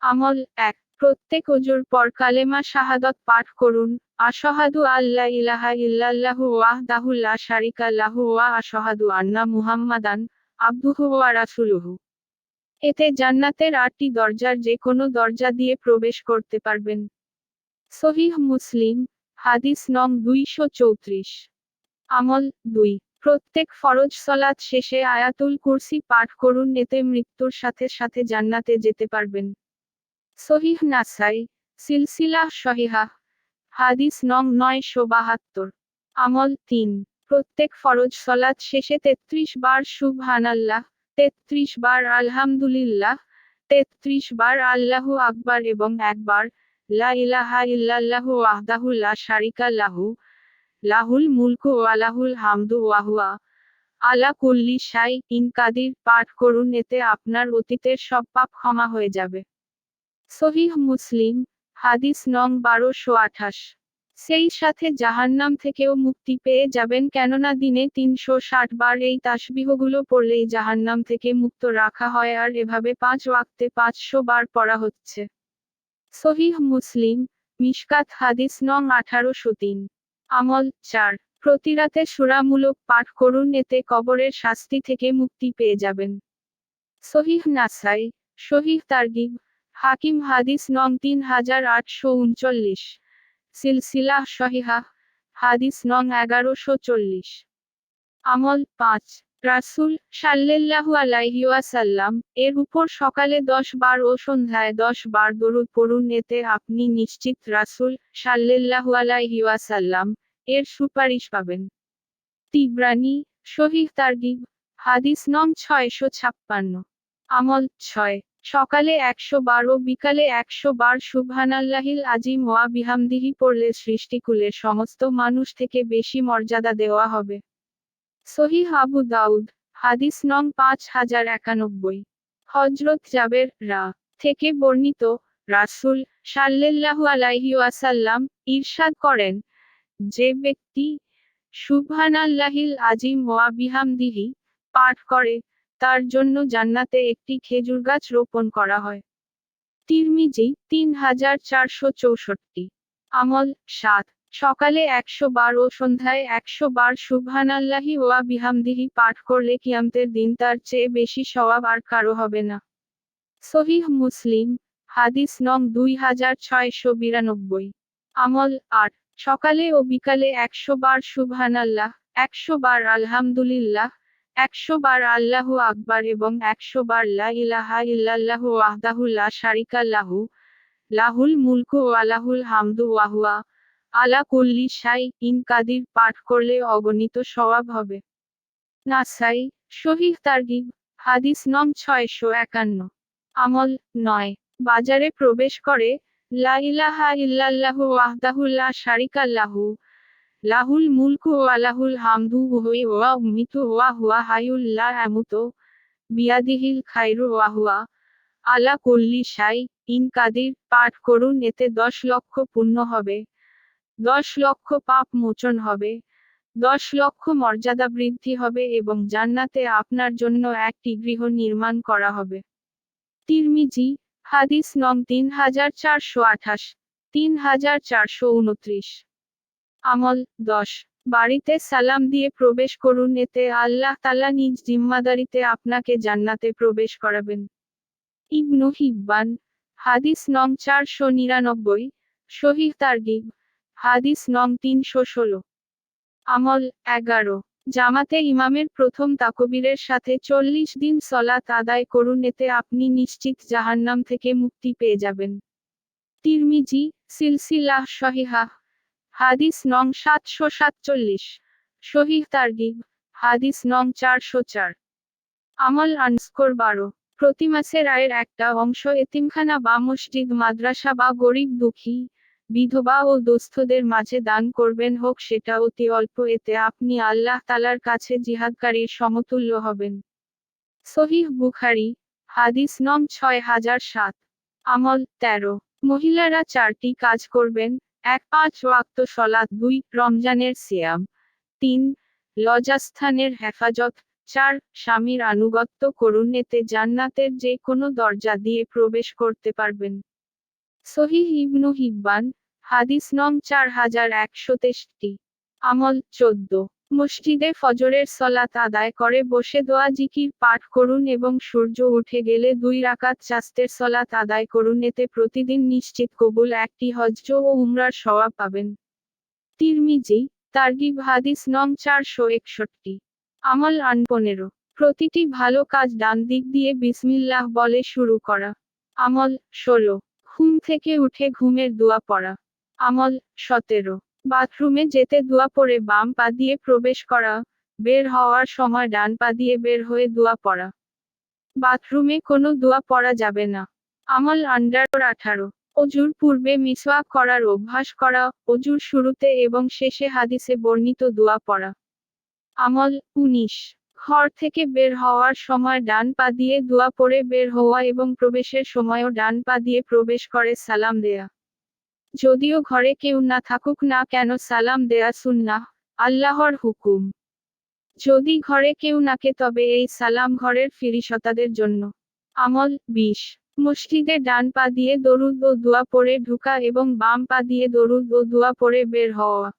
আমল ১ প্রত্যেক ওযুর পর কালেমা শাহাদাত পাঠ করুন। আশহাদু আল্লা ইলাহা ইল্লাল্লাহু ওয়াহদাহু লা শারিকা লাহু ওয়া আশহাদু আন্না মুহাম্মাদান আবদুহু ওয়া রাসূলুহু। এতে জান্নাতের ৮টি দরজার যে কোনো দরজা দিয়ে প্রবেশ করতে পারবেন। সহিহ মুসলিম, হাদিস নং ২৩৪। আমল ২ প্রত্যেক ফরজ সলাত শেষে আয়াতুল কুরসি পাঠ করুন, এতে মৃত্যুর সাথে সাথে জান্নাতে যেতে পারবেন। সহিহ নাসাই, সিলসিলাহ সহিহাহ, হাদিস নং ৯৭২। আমল ৩ প্রত্যেক ফরজ সলাত শেষে ৩৩ বার সুবহানাল্লাহ, ৩৩ বার আলহামদুলিল্লাহ, ৩৩ বার আল্লাহু আকবার এবং একবার লা ইলাহা ইল্লাল্লাহু ওয়াহদাহু লা শারিকা লাহু লাহুল মুলকু ওয়া লাহুল হামদু ওয়া হুয়া আলা কুল্লি শাইইন কাদির পাঠ করুন, এতে আপনার অতীতের সব পাপ ক্ষমা হয়ে যাবে। সহিহ মুসলিম, হাদিস নং ১২২৮। সেই সাথে জাহান্নাম থেকেও মুক্তি পেয়ে যাবেন, কেননা দিনে ৩৬০ বার এই তাসবিহগুলো পড়লেই জাহান্নাম থেকে মুক্ত রাখা হয়, আর এভাবে ৫ ওয়াক্তে ৫০০ বার পড়া হচ্ছে। সহিহ মুসলিম, মিশকাত হাদিস নং ১৮০৩। আমল ৪ প্রতিরাতে সূরামূলক পাঠ করুন, এতে কবরের শাস্তি থেকে মুক্তি পেয়ে যাবেন। সহিহ নাসাই, সহিহ তারগিব, হাকিম হাদিস নং ৩৮৩৯। সিলসিলাহ সহিহাহ, হাদিস নং ১১৪০। আমল ৫ রাসূল সাল্লাল্লাহু আলাইহি ওয়াসাল্লাম এর উপর সকালে ১০ বার ও সন্ধ্যায় ১০ বার দরুদ পড়ুন, এতে আপনি নিশ্চিত রাসূল সাল্লাল্লাহু আলাইহি ওয়াসাল্লাম এর সুপারিশ পাবেন। তিবরানী, সহিহ তারগিব, হাদিস নং ৬৫৬। আমল ৬ সকালে ১০০ বার ও বিকালে ১০০ বার সুবহানাল্লাহিল আজিম ওয়া বিহামদিহি পড়লে সৃষ্টিকুলের সমস্ত মানুষ থেকে বেশি মর্যাদা দেওয়া হবে। সহিহ আবু দাউদ, হাদিস নং ৫০৯১। হযরত জাবের রা থেকে বর্ণিত, রাসূল সাল্লাল্লাহু আলাইহি ওয়াসাল্লাম ইরশাদ করেন, যে ব্যক্তি সুবহানাল্লাহিল আজিম ওয়া বিহামদিহি পাঠ করে, তার জন্য জান্নাতে একটি খেজুর গাছ রোপণ করা হয়। তিরমিজি ৩৪৬৪। আমল ৭ সকালে ১০০ বার ও সন্ধ্যায় ১০০ বার সুবহানাল্লাহি ওয়া বিহামদিহি পাঠ করলে কিয়ামতের দিন তার চেয়ে বেশি সওয়াব আর কারো হবে না। সহিহ মুসলিম, হাদিস নং ২৬৯২। আমল ৮ সকালে ও বিকালে ১০০ বার সুবহানাল্লাহ, ১০০ বার আলহামদুলিল্লাহ, ১০০ বার আল্লাহু আকবার এবং ১০০ বার লা ইলাহা ইল্লাল্লাহু ওয়াহদাহু লা শারিকা লাহু লাহুল মুলকু ওয়া লাহুল হামদু ওয়া হুয়া আলা কুল্লি শাইইন কাদির পাঠ করলে অগণিত সওয়াব হবে। নাসাই, সহিহ তারগিব, হাদিস নং ৬৫১। আমল ৯ বাজারে প্রবেশ করে লা ইলাহা ইল্লাল্লাহু ওয়াহদাহু লা শারিকা লাহু লাহুল মুলকু ওয়া লাহুল হামদু ওয়া উম্মিতু ওয়া হুয়া হাইয়ুল লা ইয়ামুতু বিয়াদিহিল খায়রু ওয়া হুয়া আলা কুল্লি শাইইন কাদির পাঠ করুন, এতে ১০ লক্ষ পুণ্য হবে, ১০ লক্ষ পাপ মোচন হবে, ১০ লক্ষ মর্যাদা বৃদ্ধি হবে এবং জান্নাতে আপনার জন্য একটি গৃহ নির্মাণ করা হবে। তিরমিজি, হাদিস নং ৩৪২৮, ৩৪২৯। আমল ১০ বাড়িতে সালাম দিয়ে প্রবেশ করুন, এতে আল্লাহ তাআলা নিজ জিম্মাদারিতে আপনাকে জান্নাতে প্রবেশ করাবেন। ইবনু হিব্বান, হাদিস নং ৪৯৯, সহিহ তারগিব, হাদিস নং ৩১৬। আমল ১১ জামাতে ইমামের প্রথম তাকবীরের সাথে ৪০ দিন সলাত আদায় করুন, এতে আপনি নিশ্চিত জাহান্নাম থেকে মুক্তি পেয়ে যাবেন। তিরমিজি, সিলসিলাহ সহিহাহ, হাদিস নং ৭৪৭, সহিহ তারগিব, হাদিস নং ৪০৪। আমল _12 প্রতি মাসের আয়ের একটা অংশ এতিমখানা বা মসজিদ মাদ্রাসা বা গরিব দুঃখী বিধবা ও দুস্থদের মাঝে দান করবেন, হোক সেটা অতি অল্প, এতে আপনি আল্লাহ তাআলার কাছে জিহাদকারীর সমতুল্য হবেন। সহিহ বুখারী, হাদিস নং ৬০০৭। আমল ১৩ মহিলারা ৪টি কাজ করবেন: ১ ৫ ওয়াক্ত সলাত, ২ রমজানের সিয়াম, ৩ লজ্জাস্থানের হেফাজত, 4. স্বামীর আনুগত্য করুন, এতে জান্নাতের যে কোনো দরজা দিয়ে প্রবেশ করতে পারবেন। সহিহ ইবনু হিব্বান, হাদিস নং 4163। আমল 14। মসজিদে ফজরের সলাত আদায় করে বসে দোয়া জিকির পাঠ করুন এবং সূর্য উঠে গেলে 2 রাকাত চাস্তের সলাত আদায় করুন, এতে প্রতিদিন নিশ্চিত কবুল একটি হজ্জ ও উমরার সওয়াব পাবেন। তিরমিজি, তারগিব হাদিস নং 461। আমল 15। প্রতিটি ভালো কাজ ডান দিক দিয়ে বিসমিল্লাহ বলে শুরু করা। আমল 16। ঘুম থেকে উঠে ঘুমের দোয়া পড়া। আমল 17। বাথরুমে যেতে দোয়া পড়ে বাম পা দিয়ে প্রবেশ করা, বের হওয়ার সময় ডান পা দিয়ে বের হয়ে দোয়া পড়া। বাথরুমে কোনো দোয়া পড়া যাবে না। আমল 18। অজুর পূর্বে মিসওয়াক করার অভ্যাস করা, অজুর শুরুতে এবং শেষে হাদিসে বর্ণিত দোয়া পড়া। আমল 19। ঘর থেকে বের হওয়ার সময় ডান পা দিয়ে দোয়া পড়ে বের হওয়া এবং প্রবেশের সময়ও ডান পা দিয়ে প্রবেশ করে সালাম দেয়া। যদিও ঘরে কেউ না থাকুক না কেন সালাম দেয়া সুন্নাহ, আল্লাহর হুকুম। যদি ঘরে কেউ নাকে তবে এই সালাম ঘরের ফিরিশতাদের জন্য। আমল 20। মসজিদে ডান পা দিয়ে দরুদ ও দোয়া পড়ে ঢুকা এবং বাম পা দিয়ে দরুদ ও দোয়া পড়ে বের হওয়া।